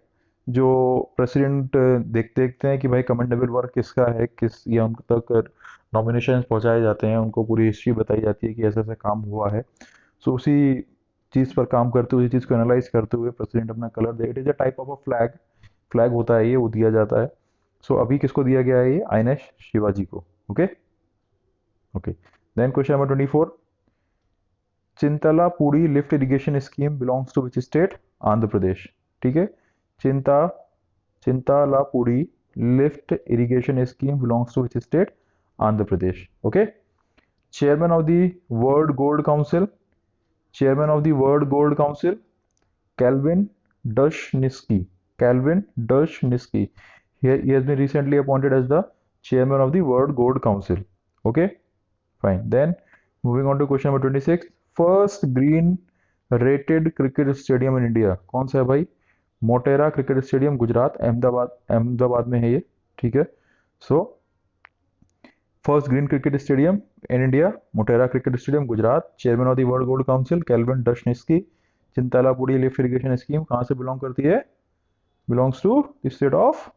जो प्रेसिडेंट देखते हैं कि भाई कमेंडेबल वर्क किसका है, किस, या उन तक नॉमिनेशन पहुंचाए जाते हैं, उनको पूरी हिस्ट्री बताई जाती है कि ऐसा ऐसा काम हुआ है। सो उसी चीज़ पर काम करते हुए, उसी चीज़ को एनालाइज करते हुए प्रेसिडेंट अपना colour they. It is a type of a flag, flag होता है ये, वो दिया जाता है। सो अभी किसको दिया गया है? ये INS शिवाजी को। Okay okay. Then question number 24, Chintalapudi lift irrigation scheme belongs to which state? Andhra Pradesh. ठीक है। Chintalapudi lift irrigation scheme belongs to which state? Andhra Pradesh. Okay. Chairman of the world gold council, chairman of the world gold council, Kelvin Dushnisky. Kelvin Dushnisky, he has been recently appointed as the chairman of the world gold council. Okay fine. Then moving on to question number 26, first green rated cricket stadium in India कौन सा है भाई? Motera cricket stadium, Gujarat, Ahmedabad में है ये। ठीक है। So first green cricket stadium in India, Motera cricket stadium, Gujarat. Chairman of the world gold council Kelvin Dushnisky. Chintalapudi lift irrigation scheme कहाँ से बिलोंग करती है? Belongs to the state of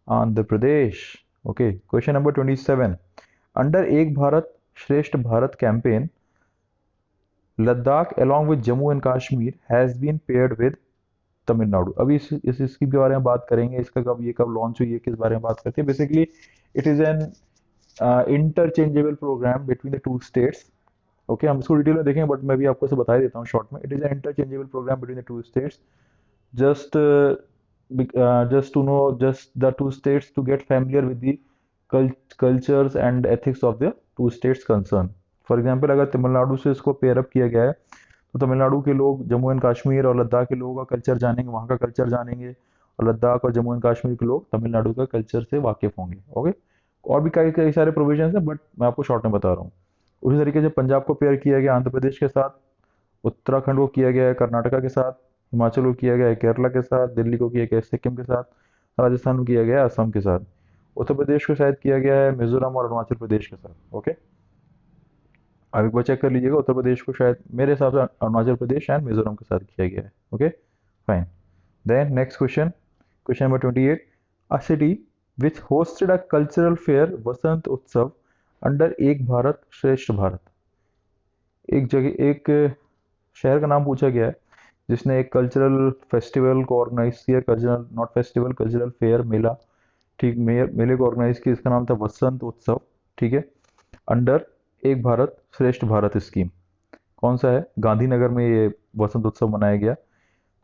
Andhra Pradesh. Okay. Question number 27, under Ek Bharat Shreshtha Bharat campaign, Ladakh along with Jammu and Kashmir has been paired with Tamil Nadu. अभी इस scheme के बारे में बात करेंगे, इसका कब, ये कब लॉन्च हुई है, किस बारे में बात करते हैं। Basically it is an interchangeable program between the two states. Okay, हम इसको डिटेल में देखेंगे, बट मैं भी आपको इसे बता देता हूँ शॉर्ट में। It is an interchangeable program between the two states, just just to know, just the two states to get familiar with the cultures and ethics of the two states concerned. For example अगर तमिलनाडु से इसको pair up किया गया है, तो तमिलनाडु के लोग Jammu and Kashmir और लद्दाख के लोगों का कल्चर जानेंगे, वहाँ का कल्चर जानेंगे, और लद्दाख और जम्मू एंड कश्मीर के लोग तमिलनाडु का कल्चर से वाकिफ होंगे। ओके। और भी कई कई सारे प्रोविजन हैं, बट मैं आपको शॉर्ट में बता रहा हूँ। उसी तरीके से पंजाब को पेयर किया गया आंध्र प्रदेश के साथ, उत्तराखंड को किया गया है कर्नाटका के साथ, हिमाचल को किया गया है केरला के साथ, दिल्ली को किया गया है सिक्किम के साथ, राजस्थान को किया गया है असम के साथ, उत्तर प्रदेश को शायद किया गया है मिजोरम और अरुणाचल प्रदेश के साथ। ओके, आप एक बार चेक कर लीजिएगा, उत्तर प्रदेश को शायद मेरे हिसाब से अरुणाचल प्रदेश एंड मिजोरम के साथ किया गया है। Okay fine. Then next question, question number 28, a city which hosted a cultural fair Vasant Utsav under Ek Bharat Shreshtha Bharat. एक जगह, एक शहर का नाम पूछा गया है जिसने एक कल्चरल फेस्टिवल को ऑर्गेनाइज किया, cultural not festival, cultural fair, मेला, ठीक, मेले को ऑर्गेनाइज किया। इसका नाम था वसंत उत्सव, ठीक है, अंडर एक भारत श्रेष्ठ भारत स्कीम। कौन सा है? गांधीनगर में ये वसंत उत्सव मनाया गया।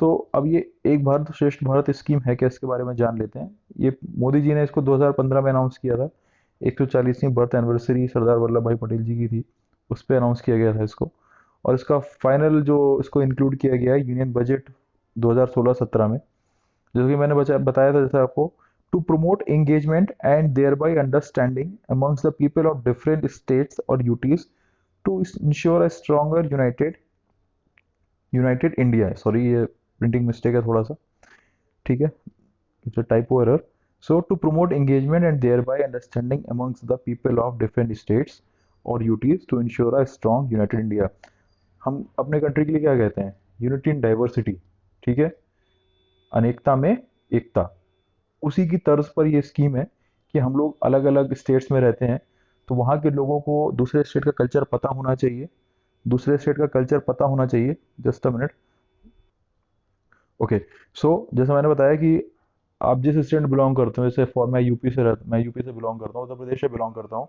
तो अब ये एक भारत श्रेष्ठ भारत स्कीम है क्या, इसके बारे में जान लेते हैं। ये मोदी जी ने इसको 2015 में अनाउंस किया था। 140वीं बर्थ एनिवर्सरी सरदार वल्लभ भाई पटेल जी की थी, उस पर अनाउंस किया गया था इसको। और इसका फाइनल जो इसको इंक्लूड किया गया है यूनियन बजट 2016-17 में, जैसे कि मैंने बताया था जैसे आपको, to promote engagement and thereby understanding amongst the people of different states और UTs to ensure a stronger united united India है, सॉरी ये प्रिंटिंग मिस्टेक है थोड़ा सा, ठीक है, it's a typo error. So to promote engagement and thereby understanding amongst the people of different states और UTs to ensure a strong united India. हम अपने कंट्री के लिए क्या कहते हैं? यूनिटी इन डाइवर्सिटी, ठीक है, अनेकता में एकता। उसी की तर्ज पर ये स्कीम है कि हम लोग अलग अलग स्टेट्स में रहते हैं, तो वहाँ के लोगों को दूसरे स्टेट का कल्चर पता होना चाहिए, दूसरे स्टेट का कल्चर पता होना चाहिए। Just a minute. ओके, सो जैसा मैंने बताया कि आप जिस स्टेट में बिलोंग करते हो, जैसे फॉर मैं यूपी से बिलोंग करता हूँ, उत्तर प्रदेश से बिलोंग करता हूँ,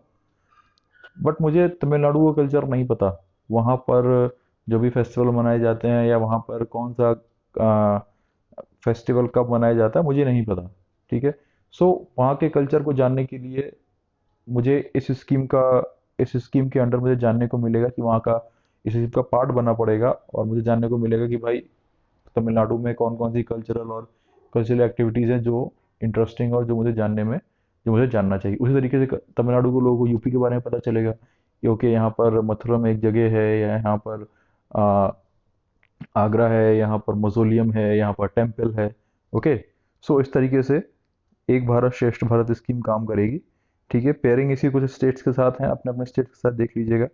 बट मुझे तमिलनाडु का कल्चर नहीं पता। वहाँ पर जो भी फेस्टिवल मनाए जाते हैं या वहाँ पर कौन सा फेस्टिवल कब मनाया जाता है मुझे नहीं पता, ठीक है। सो वहाँ के कल्चर को जानने के लिए मुझे इस स्कीम के अंडर मुझे जानने को मिलेगा कि वहाँ का इस स्कीम का पार्ट बनना पड़ेगा, और मुझे जानने को मिलेगा कि भाई तमिलनाडु में कौन कौन सी कल्चरल एक्टिविटीज़ हैं जो इंटरेस्टिंग और जो मुझे जानना चाहिए। उसी तरीके से तमिलनाडु के लोगों को यूपी के बारे में पता चलेगा कि ओके, यहाँ पर मथुरा में एक जगह है, या यहाँ पर आ, आगरा है, यहाँ पर मौसोलियम है, यहाँ पर टेम्पल है। ओके, सो इस तरीके से एक भारत श्रेष्ठ भारत स्कीम काम करेगी, ठीक है। पेयरिंग इसी कुछ स्टेट्स के साथ हैं, अपने अपने स्टेट के साथ देख लीजिएगा।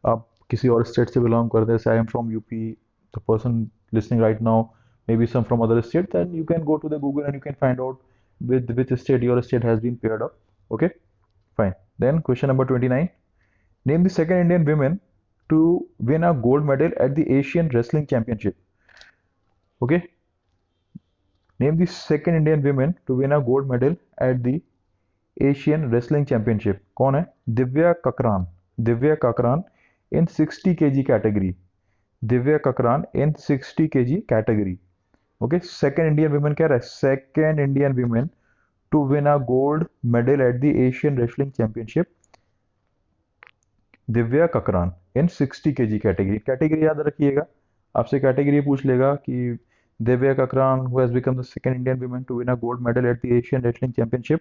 आप किसी और स्टेट से बिलोंग करते हैं, I am from UP, the person listening right now maybe some from other state, then you can go to the Google and you can find out with which state your state has been paired up। Okay, fine. Then question number 29, name the second Indian women to win a gold medal at the Asian Wrestling Championship। Okay, name the second Indian women to win a gold medal at the Asian wrestling championship. कौन है? Divya Kakran in 60 KG category. Divya Kakran in 60 KG category. Okay, second Indian women कह रहा है, second Indian women to win a gold medal at the Asian wrestling championship, Divya Kakran in 60 KG category. Category याद रखिएगा, आपसे category पूछ लेगा कि Divya Kakran who has become the second Indian women to win a gold medal at the Asian wrestling championship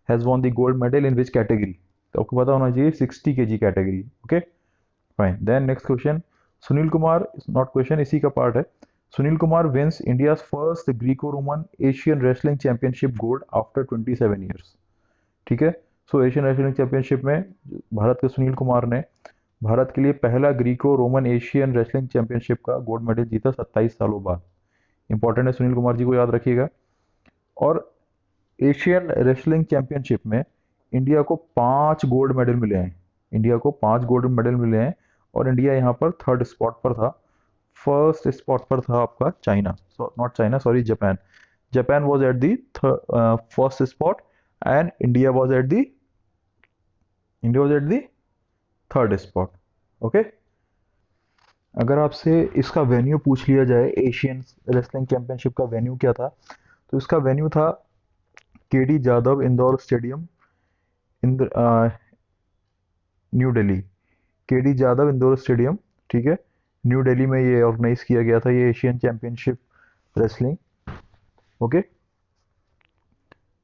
has won the gold medal in which category, तो आपको पता होना चाहिए 60 KG category. Okay, fine. Then next question, Sunil Kumar, not question, इसी का part है। Sunil Kumar wins India first Greco Roman Asian wrestling championship gold after 27 years, ठीक है। सो एशियन रेसलिंग चैंपियनशिप में भारत के सुनील कुमार ने भारत के लिए पहला Greco Roman Asian wrestling championship का गोल्ड मेडल जीता 27 सालों बाद। इंपॉर्टेंट है, सुनील कुमार जी को याद रखिएगा। और एशियन रेसलिंग चैंपियनशिप में इंडिया को 5 गोल्ड मेडल मिले हैं। इंडिया को 5 गोल्ड मेडल मिले हैं, और इंडिया यहाँ पर थर्ड स्पॉट पर था। फर्स्ट स्पॉट पर था आपका China, not China, sorry, Japan. Japan was at the first spot and India was at the third spot. Okay, अगर आपसे इसका वेन्यू पूछ लिया जाए, एशियन रेसलिंग चैंपियनशिप का वेन्यू क्या था, तो इसका वेन्यू था केडी जादव इंदौर स्टेडियम, इंद्र New Delhi. KD Jadhav indoor stadium, ठीक है, न्यू दिल्ली में ये ऑर्गेनाइज किया गया था, ये Asian championship wrestling. Okay,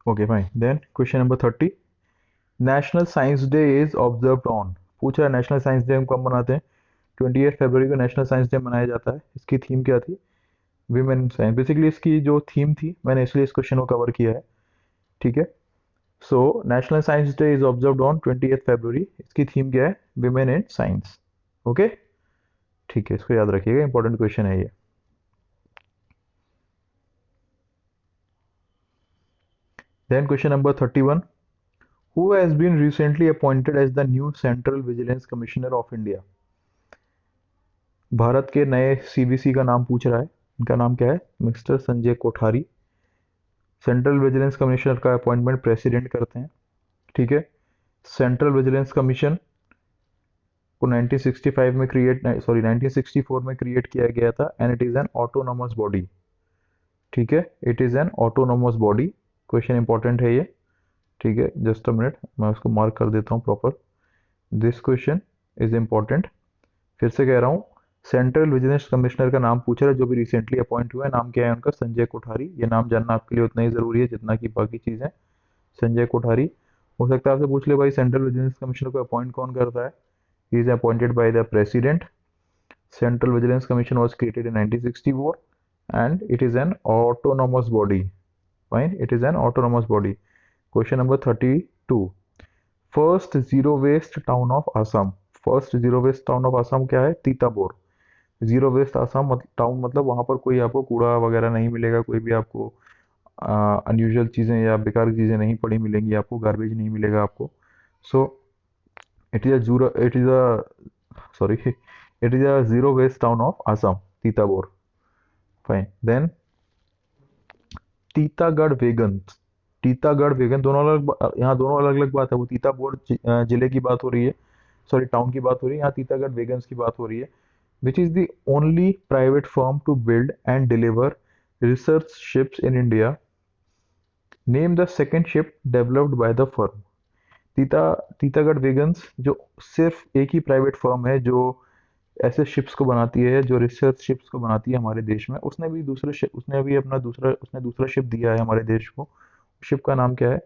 okay, fine. Then question number 30, national science day is observed on. पूछा है नेशनल साइंस डे हम कब मनाते हैं? 28 फरवरी को नेशनल साइंस डे मनाया जाता है। इसकी थीम क्या थी? Women in science. बेसिकली इसकी जो थीम थी, मैंने इसलिए इस क्वेश्चन को कवर किया है, ठीक है। So national science day is observed on 28 फरवरी। इसकी थीम क्या है? Women in science. ओके, ठीक है, इसको याद रखिएगा, इंपॉर्टेंट क्वेश्चन है ये। Then question number 31, who has been recently appointed as the new Central Vigilance Commissioner of India? Bharat के नए सीवीसी का नाम पूछ रहा है। इनका नाम क्या है? Mister Sanjay Kothari. Central vigilance commissioner का अपॉइंटमेंट प्रेसिडेंट करते हैं। ठीक है। सेंट्रल विजिलेंस कमीशन को 1965 में क्रिएट सॉरी 1964 में क्रिएट किया गया था and it is an autonomous body. ठीक है, it is an autonomous body. Question important है ये। ठीक है, जस्ट अ मिनट, मैं उसको मार्क कर देता हूँ proper. This question is important. फिर से कह रहा हूँ, सेंट्रल विजिलेंस कमिश्नर का नाम पूछ रहा है जो भी रिसेंटली अपॉइंट हुआ है। नाम क्या है उनका? संजय कोठारी। ये नाम जानना आपके लिए उतना ही ज़रूरी है जितना कि बाकी चीज़ें। संजय कोठारी। हो सकता है आपसे पूछ ले भाई सेंट्रल विजिलेंस कमिश्नर को अपॉइंट कौन करता है? He is appointed by the president. Central Vigilance Commission was created in 1964 and it is an autonomous body. Fine, it is an autonomous body. Question number 32. First zero waste town of Assam. First zero waste town of Assam क्या है? तीताबोर। Zero waste Assam town मतलब वहाँ पर कोई आपको कूड़ा वगैरह नहीं मिलेगा, कोई भी आपको अनयूजुअल चीज़ें या बेकार की चीज़ें नहीं पड़ी मिलेंगी आपको, गार्बेज नहीं मिलेगा आपको। So it is a sorry, it is a zero waste town of Assam, Titagor. Fine. Then Titagarh wagon. Titagarh wagon दोनों अलग, यहाँ दोनों अलग अलग बात है। वो तीताबोर जिले की बात हो रही है, सॉरी टाउन की बात हो रही है। यहाँ तीतागढ़ वेगन्स की बात हो रही है। Which is the only private firm to build and deliver research ships in India. Name the second ship developed by the firm. Titagarh wagons जो सिर्फ एक ही प्राइवेट फर्म है जो ऐसे शिप्स को बनाती है, जो रिसर्च शिप्स को बनाती है हमारे देश में। उसने भी अपना दूसरा शिप दिया है हमारे देश को। शिप का नाम क्या है?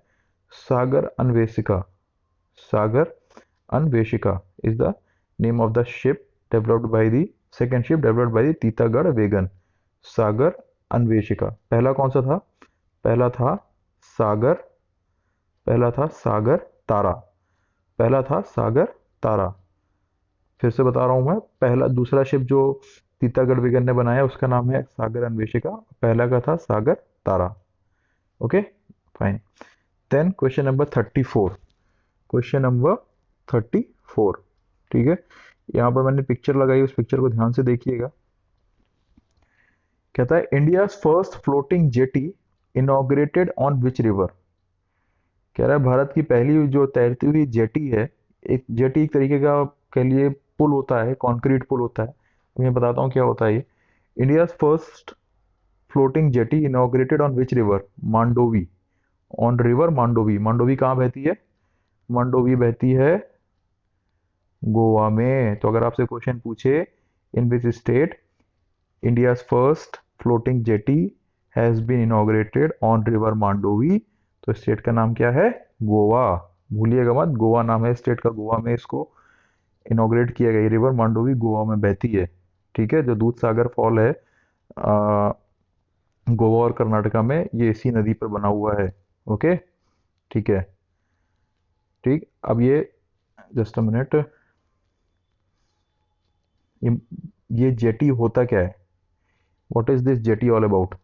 Sagar Anveshika. Sagar Anveshika is the name of the ship developed by the second ship developed by the Titagarh wagon. Sagar Anveshika. पहला कौन सा था? पहला था सागर, पहला था सागर तारा, पहला था सागर तारा। फिर से बता रहा हूँ मैं, पहला दूसरा शिप जो तीतागढ़ विगन ने बनाया उसका नाम है सागर अन्वेषिका, पहला का था Sagar Tara. Okay, fine. Then question number 34। Question number 34। ठीक है, यहाँ पर मैंने पिक्चर लगाई, उस पिक्चर को ध्यान से देखिएगा। कहता है India first floating jetty inaugurated on which river. कह रहा है भारत की पहली जो तैरती हुई जेटी है, एक जेटी एक तरीके का कह लिए पुल होता है, कंक्रीट पुल होता है। मैं बताता हूँ क्या होता है ये। India first floating jetty inaugurated on which river? Mandovi. On river Mandovi. Mandovi कहाँ बहती है? मांडोवी बहती है गोवा में। तो अगर आपसे क्वेश्चन पूछे in which state India first floating jetty has been inaugurated on river Mandovi, तो स्टेट का नाम क्या है? गोवा। भूलिएगा मत, गोवा नाम है स्टेट का। गोवा में इसको इनॉग्रेट किया गया। रिवर मांडोवी गोवा में बहती है। ठीक है, जो दूध सागर फॉल है गोवा और कर्नाटका में, ये इसी नदी पर बना हुआ है। ओके, ठीक है। ठीक, अब ये जस्ट अ मिनट, ये जेटी होता क्या है? What is this jetty all about?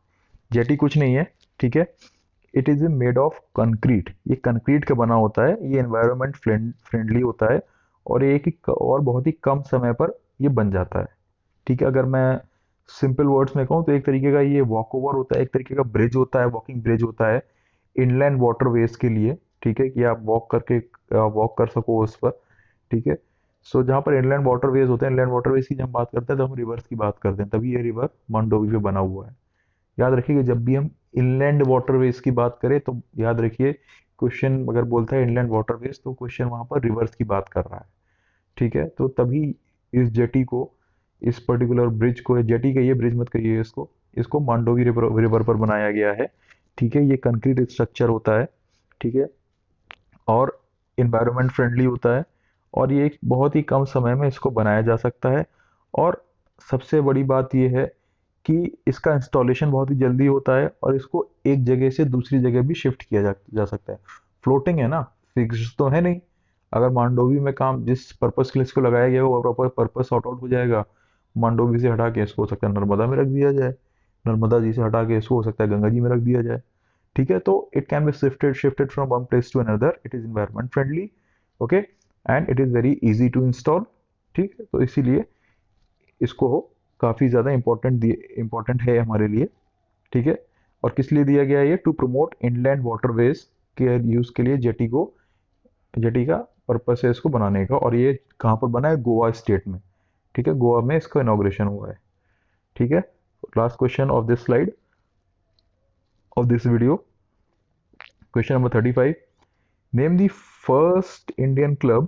Jetty कुछ नहीं है। ठीक है, it is made of concrete. ये कंक्रीट का बना होता है, ये एनवायरनमेंट फ्रेंडली होता है और और बहुत ही कम समय पर ये बन जाता है। ठीक है, अगर मैं सिंपल वर्ड्स में कहूँ तो एक तरीके का ये वॉक ओवर होता है, एक तरीके का ब्रिज होता है, वॉकिंग ब्रिज होता है इनलैंड वाटरवेज के लिए। ठीक है, कि आप वॉक कर सको उस पर। ठीक है, सो जहाँ पर इनलैंड वाटरवेज होते हैं, इनलैंड वाटरवेज की जब हम बात करते हैं तो हम रिवर्स की बात करते हैं, तभी ये रिवर मंडोवी पे बना हुआ है। याद रखिए जब भी हम इनलैंड वाटरवेज की बात करें तो याद रखिए, क्वेश्चन अगर बोलता है इनलैंड वाटरवेज तो क्वेश्चन वहां पर रिवर्स की बात कर रहा है। ठीक है, तो तभी इस जेटी को, इस पर्टिकुलर ब्रिज को, जेटी कहिए ब्रिज मत कहिए इसको, इसको मांडोवी रिवर पर बनाया गया है। ठीक है, ये कंक्रीट स्ट्रक्चर होता है। ठीक है, और इन्वायरमेंट फ्रेंडली होता है और ये एक बहुत ही कम समय में इसको बनाया जा सकता है। और सबसे बड़ी बात यह है कि इसका इंस्टॉलेशन बहुत ही जल्दी होता है और इसको एक जगह से दूसरी जगह भी शिफ्ट किया जा सकता है। फ्लोटिंग है ना, फिक्स तो है नहीं। अगर मांडोवी में काम जिस पर्पस के लिए इसको लगाया गया है वो प्रॉपर पर्पस सॉर्ट आउट हो जाएगा, मांडोवी से हटा के इसको हो सकता है नर्मदा में रख दिया जाए, नर्मदा जी से हटा के इसको हो सकता है गंगा जी में रख दिया जाए। ठीक है, तो it can be shifted from one place to another. It is environment friendly. Okay, and it is very easy to install. ठीक है, तो इसीलिए इसको काफ़ी ज़्यादा इम्पोर्टेंट है हमारे लिए, ठीक है। और किस लिए दिया गया है ये? टू प्रमोट इनलैंड वाटरवेज के यूज़ के लिए जेटी का पर्पस है इसको बनाने का। और ये कहाँ पर बना है? गोवा स्टेट में, ठीक है। गोवा में इसका इनॉग्रेशन हुआ है, ठीक है। Last question of this slide of this video, question number 35। Name the first Indian club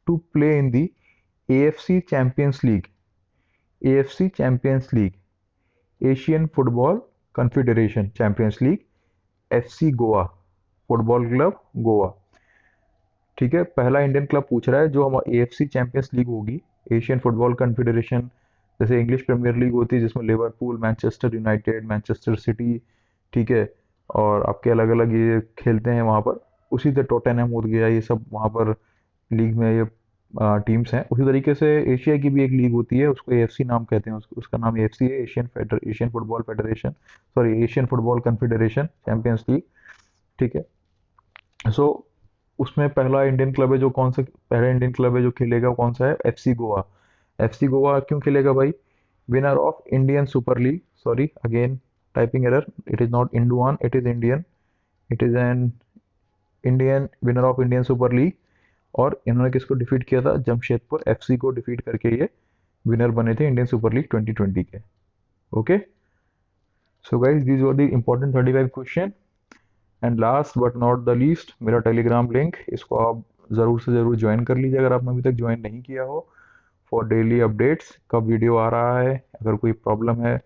to play in the AFC champions league. AFC champions league, Asian football confederation champions league, FC Goa, football club Goa, ठीक है। पहला Indian club पूछ रहा है जो हम AFC champions league होगी, Asian football confederation, जैसे इंग्लिश प्रीमियर लीग होती है जिसमें Liverpool, Manchester United, Manchester city, ठीक है, और आपके अलग अलग ये खेलते हैं वहाँ पर। उसी तरह टोटेनहम हो गया, ये सब वहाँ पर लीग में ये टीम्स हैं। उसी तरीके से एशिया की भी एक लीग होती है, उसको AFC नाम कहते हैं, उसका नाम AFC है, Asian football federation, sorry Asian football confederation champions league, ठीक है। सो उसमें पहला इंडियन क्लब है जो खेलेगा वो कौन सा है? FC गोवा। FC गोवा क्यों खेलेगा भाई? Winner of Indian super league, sorry again typing error, it is not Induan, it is Indian, it is an Indian winner of Indian super league. और इन्होंने किसको डिफीट किया था? जमशेदपुर FC को डिफीट करके ये विनर बने थे इंडियन सुपर लीग 2020 के। Okay, so guys these were the important 35 question. And last but not the least, मेरा टेलीग्राम लिंक, इसको आप ज़रूर से ज़रूर ज्वाइन कर लीजिए अगर आपने अभी तक ज्वाइन नहीं किया हो, फॉर डेली अपडेट्स, कब वीडियो आ रहा है, अगर कोई प्रॉब्लम है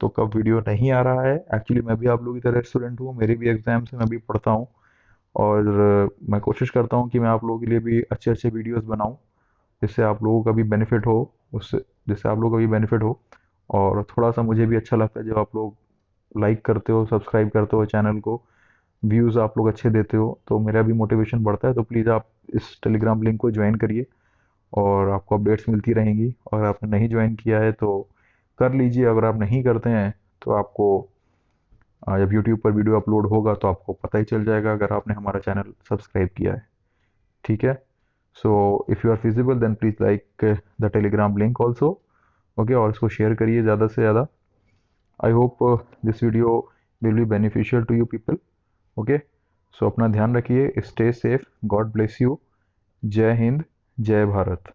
तो कब वीडियो नहीं आ रहा है। एक्चुअली मैं भी आप लोगों की तरह स्टूडेंट हूँ, मेरे भी एग्जाम्स हैं, मैं भी पढ़ता हूँ, और मैं कोशिश करता हूँ कि मैं आप लोगों के लिए भी अच्छे अच्छे वीडियोस बनाऊँ जिससे आप लोगों का भी बेनिफिट हो, उससे जिससे आप लोगों का भी बेनिफिट हो। और थोड़ा सा मुझे भी अच्छा लगता है जब आप लोग लाइक करते हो, सब्सक्राइब करते हो चैनल को, व्यूज़ आप लोग अच्छे देते हो, तो मेरा भी मोटिवेशन बढ़ता है। तो प्लीज़ आप इस टेलीग्राम लिंक को ज्वाइन करिए और आपको अपडेट्स मिलती रहेंगी। और आपने नहीं ज्वाइन किया है तो कर लीजिए। अगर आप नहीं करते हैं तो आपको जब यूट्यूब पर वीडियो अपलोड होगा तो आपको पता ही चल जाएगा अगर आपने हमारा चैनल सब्सक्राइब किया है, ठीक है। So if you are feasible then please like the Telegram link also, okay. और इसको शेयर करिए ज़्यादा से ज़्यादा। I hope this video will be beneficial to you people, okay. So अपना ध्यान रखिए, stay safe, God bless you, जय हिंद, जय भारत।